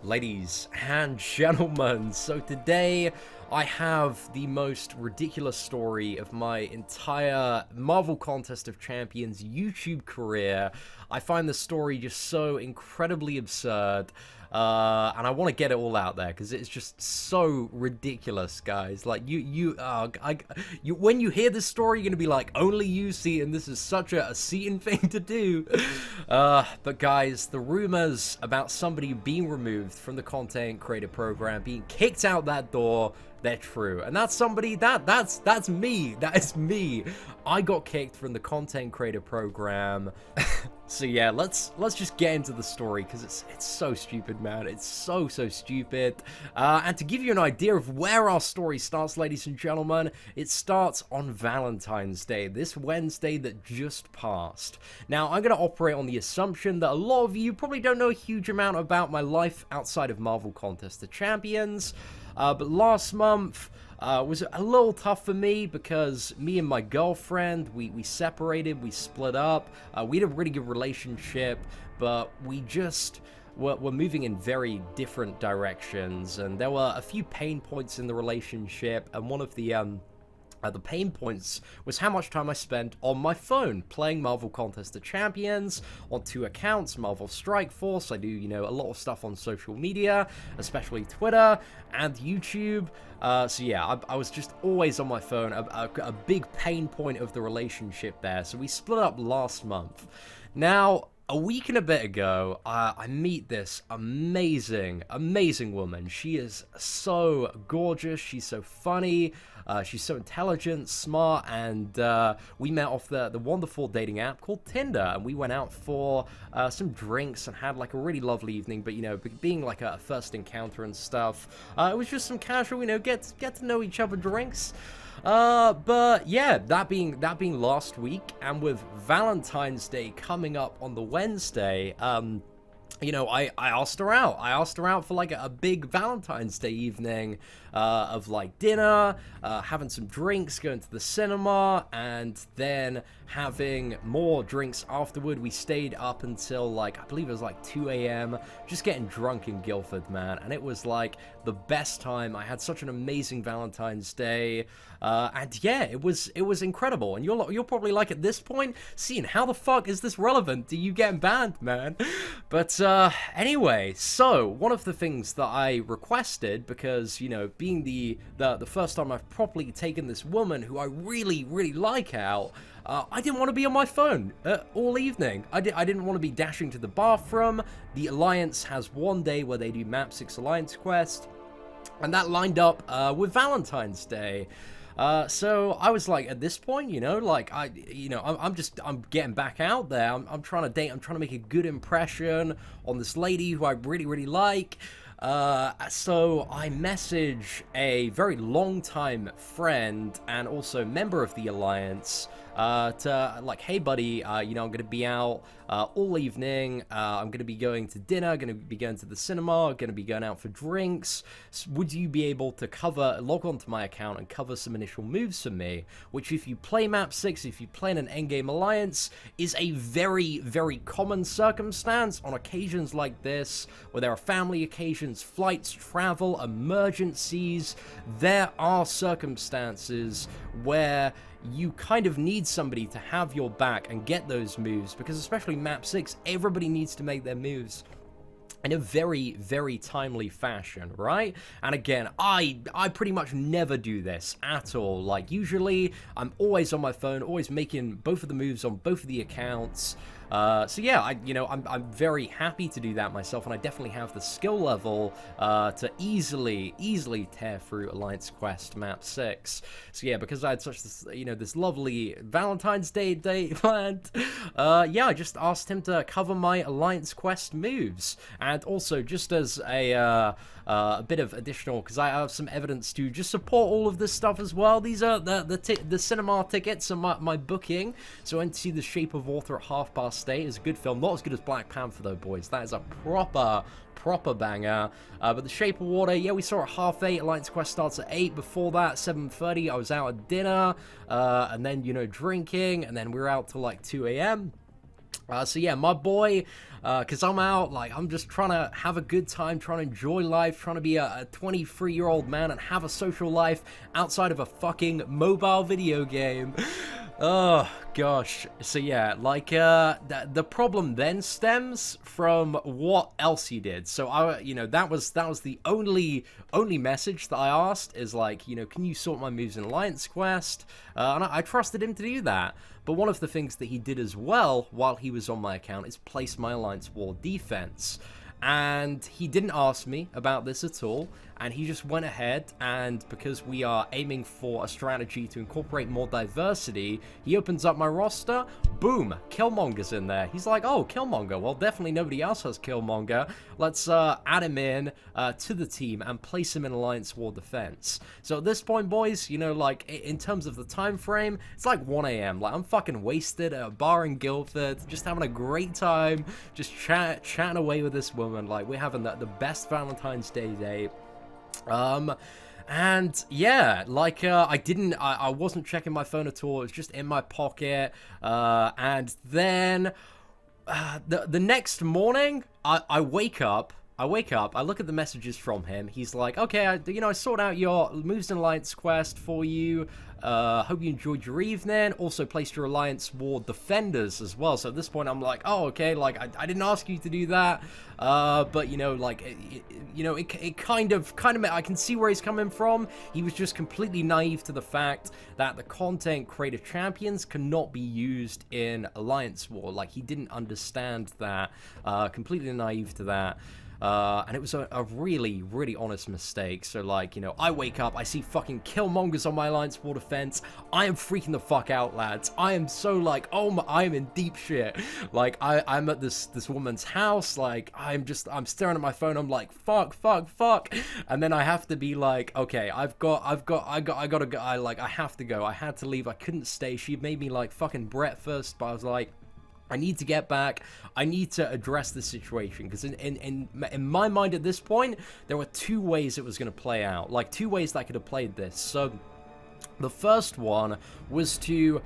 Ladies and gentlemen, so today I have the most ridiculous story of my entire Marvel Contest of Champions YouTube career. I find the story just so incredibly absurd, and I want to get it all out there because it's just so ridiculous, guys. Like when you hear this story, you're gonna be like, "Only you, Seatin. This is such a Seatin thing to do." But guys, the rumors about somebody being removed from the content creator program, being kicked out that door, they're true. And that's somebody that's me. That is me. I got kicked from the content creator program. So yeah, let's just get into the story because it's so stupid, man. It's so stupid. And to give you an idea of where our story starts, ladies and gentlemen, it starts on Valentine's Day, this Wednesday that just passed. Now, I'm going to operate on the assumption that a lot of you probably don't know a huge amount about my life outside of Marvel Contest of Champions. But last month was a little tough for me because me and my girlfriend, we separated, we split up. We had a really good relationship, but we just were moving in very different directions, and there were a few pain points in the relationship, and one of the pain points was how much time I spent on my phone playing Marvel Contest of Champions on 2 accounts, Marvel Strike Force. I do, a lot of stuff on social media, especially Twitter and YouTube. So yeah, I was just always on my phone, a big pain point of the relationship there. So we split up last month. Now, a week and a bit ago, I meet this amazing woman. She is so gorgeous. She's so funny. She's so intelligent, smart, and we met off the wonderful dating app called Tinder, and we went out for some drinks and had like a really lovely evening. But being like a first encounter and stuff, it was just some casual, get to know each other drinks. But yeah, that being last week, and with Valentine's Day coming up on the Wednesday, I asked her out. I asked her out for like a big Valentine's Day evening of like dinner, having some drinks, going to the cinema, and then having more drinks afterward. We stayed up until like, I believe it was like 2 a.m. just getting drunk in Guildford, man. And it was like the best time. I had such an amazing Valentine's Day. And yeah, it was incredible. And you're probably like, at this point, seeing how the fuck is this relevant to you getting banned, man? But anyway, so one of the things that I requested, because being the first time I've properly taken this woman who I really like out, I didn't want to be on my phone all evening. I didn't want to be dashing to the bathroom. The Alliance has one day where they do Map 6 Alliance Quest, and that lined up with Valentine's Day. So I was like, at this point, I'm getting back out there. I'm trying to date. I'm trying to make a good impression on this lady who I really like. So I message a very long-time friend and also member of the Alliance, to like, hey buddy, I'm gonna be out all evening. I'm gonna be going to dinner, gonna be going to the cinema, gonna be going out for drinks. Would you be able to log onto my account and cover some initial moves for me? Which, if you play Map 6, if you play in an endgame alliance, is a very common circumstance on occasions like this, where there are family occasions, flights, travel, emergencies. There are circumstances where you kind of need somebody to have your back and get those moves, because especially Map 6, everybody needs to make their moves in a very timely fashion, right? And again, I pretty much never do this at all. Like, usually I'm always on my phone, always making both of the moves on both of the accounts. So yeah, I'm very happy to do that myself, and I definitely have the skill level to easily tear through Alliance Quest Map 6. So yeah, because I had such this lovely Valentine's Day date planned, yeah, I just asked him to cover my Alliance Quest moves, and also just as a bit of additional, because I have some evidence to just support all of this stuff as well. These are the cinema tickets and my booking. So I went to see The Shape of Water at 8:30. It's a good film, not as good as Black Panther though, boys. That is a proper banger. But The Shape of Water, yeah, we saw it at 8:30. Alliance Quest starts at 8. Before that, 7:30, I was out at dinner, and then drinking, and then we were out till like 2 a.m. So yeah, my boy, because I'm out, like, I'm just trying to have a good time, trying to enjoy life, trying to be a 23-year-old man and have a social life outside of a fucking mobile video game. Oh, gosh. So yeah, like, the problem then stems from what else he did. So that was the only message that I asked is like, can you sort my moves in Alliance Quest? And I trusted him to do that. But one of the things that he did as well while he was on my account is place my Alliance War defense. And he didn't ask me about this at all, and he just went ahead, and because we are aiming for a strategy to incorporate more diversity, he opens up my roster, boom, Killmonger's in there. He's like, oh, Killmonger, well, definitely nobody else has Killmonger. Let's add him in to the team and place him in Alliance War defense. So at this point, boys, like, in terms of the time frame, it's like 1 a.m. Like, I'm fucking wasted at a bar in Guildford, just having a great time, just chatting away with this woman. Like, we're having the best Valentine's Day date. And yeah, like, I wasn't checking my phone at all. It was just in my pocket. And then, the next morning, I wake up, I look at the messages from him. He's like, okay, I sort out your moves in Alliance Quest for you. Hope you enjoyed your evening. Also placed your Alliance War defenders as well. So at this point, I'm like, oh, okay, like, I didn't ask you to do that. But, like, it kind of, I can see where he's coming from. He was just completely naive to the fact that the content creative champions cannot be used in Alliance War. Like, he didn't understand that. Completely naive to that. And it was a really, really honest mistake. So, like, I wake up, I see fucking Killmongers on my Alliance War defense. I am freaking the fuck out, lads. I am so, like, I am in deep shit. Like, I'm at this woman's house. Like, I'm staring at my phone. I'm like, fuck. And then I have to be like, okay, I gotta go. I have to go. I had to leave. I couldn't stay. She made me, like, fucking breakfast, but I was like, I need to get back. I need to address this situation, because in my mind at this point, there were two ways it was going to play out. Like, two ways that I could have played this. So, the first one was to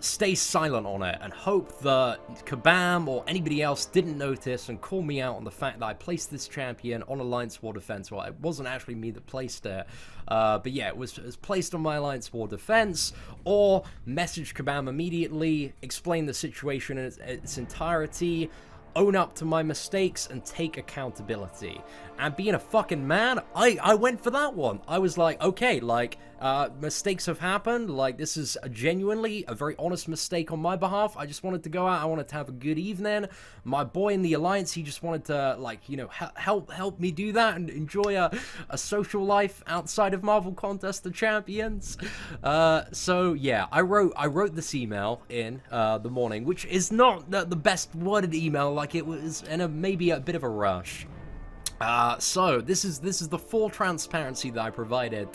stay silent on it and hope that Kabam or anybody else didn't notice and call me out on the fact that I placed this champion on Alliance War defense. Well, it wasn't actually me that placed it, but yeah, it was placed on my Alliance War defense, or message Kabam immediately, explain the situation in its entirety, own up to my mistakes, and take accountability. And being a fucking man, I went for that one. I was like, okay, like, mistakes have happened. Like, this is genuinely a very honest mistake on my behalf. I just wanted to go out. I wanted to have a good evening. My boy in the Alliance, he just wanted to, like, help me do that and enjoy a social life outside of Marvel Contest of Champions. So yeah, I wrote this email in the morning, which is not the best worded email. Like, it was in maybe a bit of a rush. So this is the full transparency that I provided.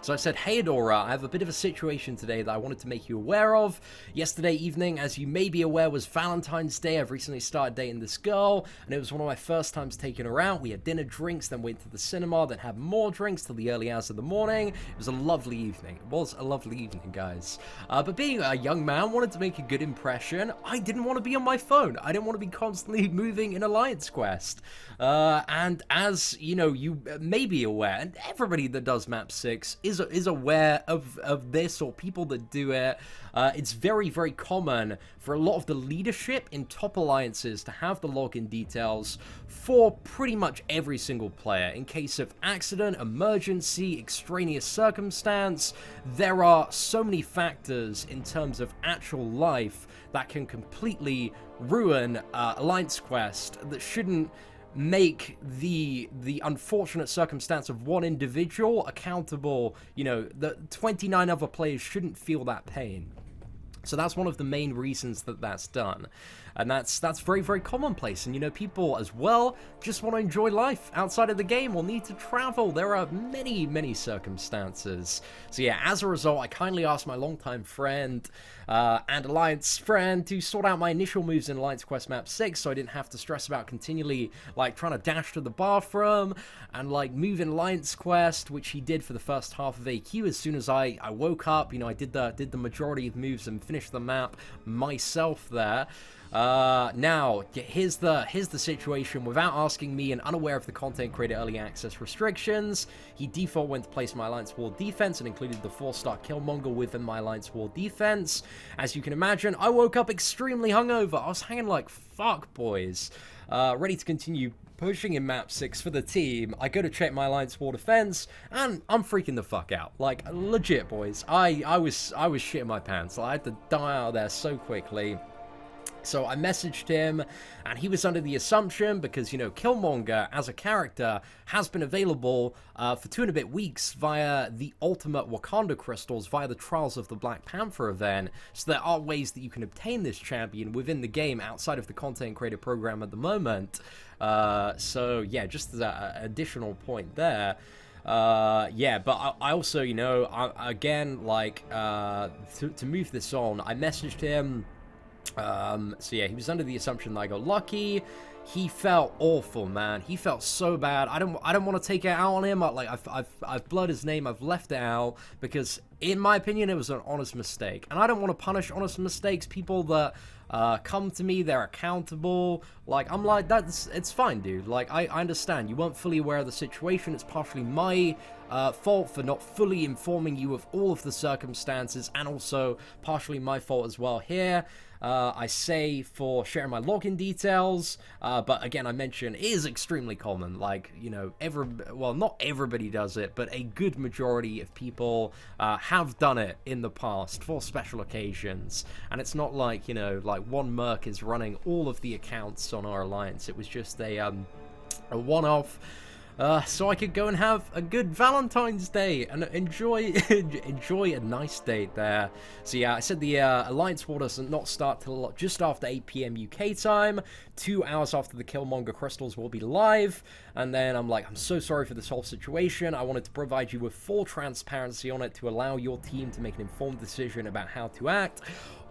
So I said, hey Adora, I have a bit of a situation today that I wanted to make you aware of. Yesterday evening, as you may be aware, was Valentine's Day. I've recently started dating this girl, and it was one of my first times taking her out. We had dinner, drinks, then went to the cinema, then had more drinks till the early hours of the morning. It was a lovely evening. It was a lovely evening, guys. But being a young man, wanted to make a good impression. I didn't want to be on my phone. I didn't want to be constantly moving in Alliance Quest. And as you may be aware, and everybody that does Map 6 is aware of this, or people that do it, it's very, very common for a lot of the leadership in top alliances to have the login details for pretty much every single player. In case of accident, emergency, extraneous circumstance, there are so many factors in terms of actual life that can completely ruin Alliance Quest that shouldn't make the unfortunate circumstance of one individual accountable. The 29 other players shouldn't feel that pain. So that's one of the main reasons that that's done. And that's very, very commonplace. And, people as well just want to enjoy life outside of the game or need to travel. There are many, many circumstances. So yeah, as a result, I kindly asked my longtime friend and Alliance friend to sort out my initial moves in Alliance Quest Map 6 so I didn't have to stress about continually, like, trying to dash to the bathroom and, like, move in Alliance Quest, which he did for the first half of AQ. As soon as I woke up, I did the majority of moves and finished the map myself there. Now, here's the situation. Without asking me and unaware of the content creator early access restrictions, he default went to place my Alliance War defense and included the 4-star Killmonger within my Alliance War defense. As you can imagine, I woke up extremely hungover. I was hanging like fuck, boys. Ready to continue pushing in map 6 for the team. I go to check my Alliance War defense, and I'm freaking the fuck out. Like, legit, boys. I was shitting my pants. I had to die out of there so quickly. So I messaged him, and he was under the assumption, because, you know, Killmonger as a character has been available for 2 and a bit weeks via the Ultimate Wakanda Crystals, via the Trials of the Black Panther event. So there are ways that you can obtain this champion within the game outside of the content creator program at the moment. So yeah, just as an additional point there. Yeah, but I also, you know, again, like, to move this on, I messaged him. So yeah, he was under the assumption that I got lucky. He felt awful, man. He felt so bad. I don't want to take it out on him. I've blurred his name. I've left it out because, in my opinion, it was an honest mistake. And I don't want to punish honest mistakes. People that come to me, they're accountable. Like, I'm like, it's fine, dude. Like, I understand. You weren't fully aware of the situation. It's partially my fault for not fully informing you of all of the circumstances, and also partially my fault as well here. I say for sharing my login details, but again, I mentioned it is extremely common. Like, you know, well, not everybody does it, but a good majority of people have done it in the past for special occasions. And it's not like, you know, like one merc is running all of the accounts on our alliance. It was just a one-off. So I could go and have a good Valentine's Day and enjoy a nice date there. So yeah, I said the Alliance War does not start till just after 8 PM UK time, 2 hours after the Killmonger crystals will be live. And then I'm like, I'm so sorry for this whole situation. I wanted to provide you with full transparency on it to allow your team to make an informed decision about how to act.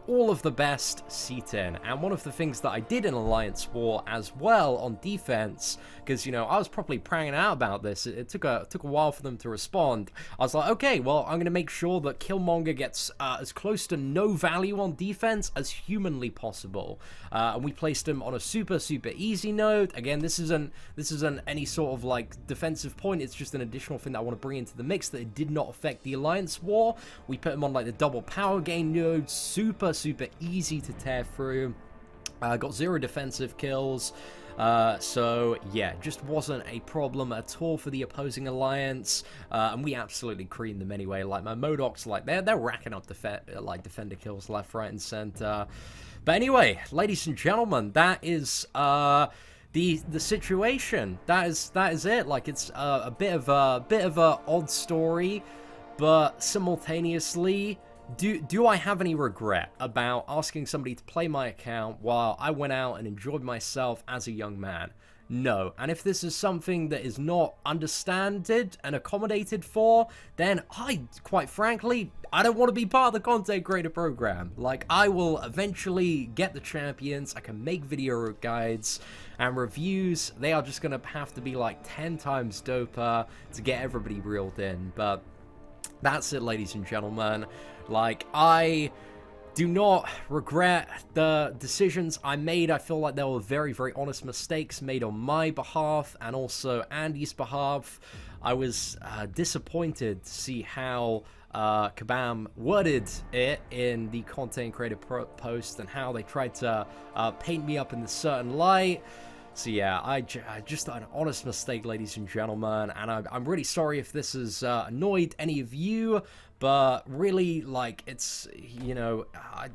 All of the best, Seatin. And one of the things that I did in Alliance War as well on defense, because, you know, I was probably praying out about this. It took a while for them to respond. I was like, okay, well, I'm going to make sure that Killmonger gets as close to no value on defense as humanly possible. And we placed him on a super easy note. Again, this isn't any sort of like defensive point. It's just an additional thing that I want to bring into the mix that it did not affect the Alliance War. We put him on like the double power gain node, super easy to tear through. Got 0 defensive kills. So yeah, just wasn't a problem at all for the opposing alliance, and we absolutely creamed them anyway. Like my Modocs, like they're racking up defender kills left, right, and center. But anyway, ladies and gentlemen, that is the situation. That is it. Like, it's a bit of a odd story, but simultaneously, do I have any regret about asking somebody to play my account while I went out and enjoyed myself as a young man? No. And if this is something that is not understood and accommodated for, then quite frankly, I don't want to be part of the content creator program. Like, I will eventually get the champions. I can make video guides and reviews. They are just going to have to be like 10 times doper to get everybody reeled in. But that's it, ladies and gentlemen. Like, I do not regret the decisions I made. I feel like there were very honest mistakes made on my behalf and also Andy's behalf. I was disappointed to see how Kabam worded it in the content creator post and how they tried to paint me up in this certain light. So yeah, I just an honest mistake, ladies and gentlemen, and I'm really sorry if this has annoyed any of you, but really, like, it's, you know, I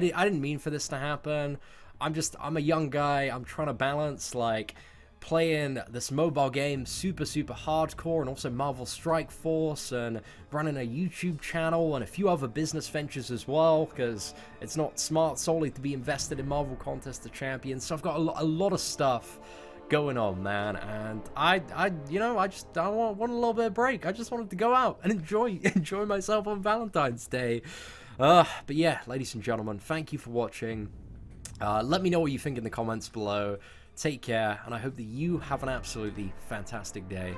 didn't mean for this to happen. I'm a young guy. I'm trying to balance, like, playing this mobile game super hardcore and also Marvel Strike Force and running a YouTube channel and a few other business ventures as well, because it's not smart solely to be invested in Marvel Contest of Champions. So I've got a lot of stuff going on, man, and I want a little bit of break. I just wanted to go out and enjoy myself on Valentine's Day. But yeah, ladies and gentlemen, thank you for watching. Let me know what you think in the comments below. Take care, and I hope that you have an absolutely fantastic day.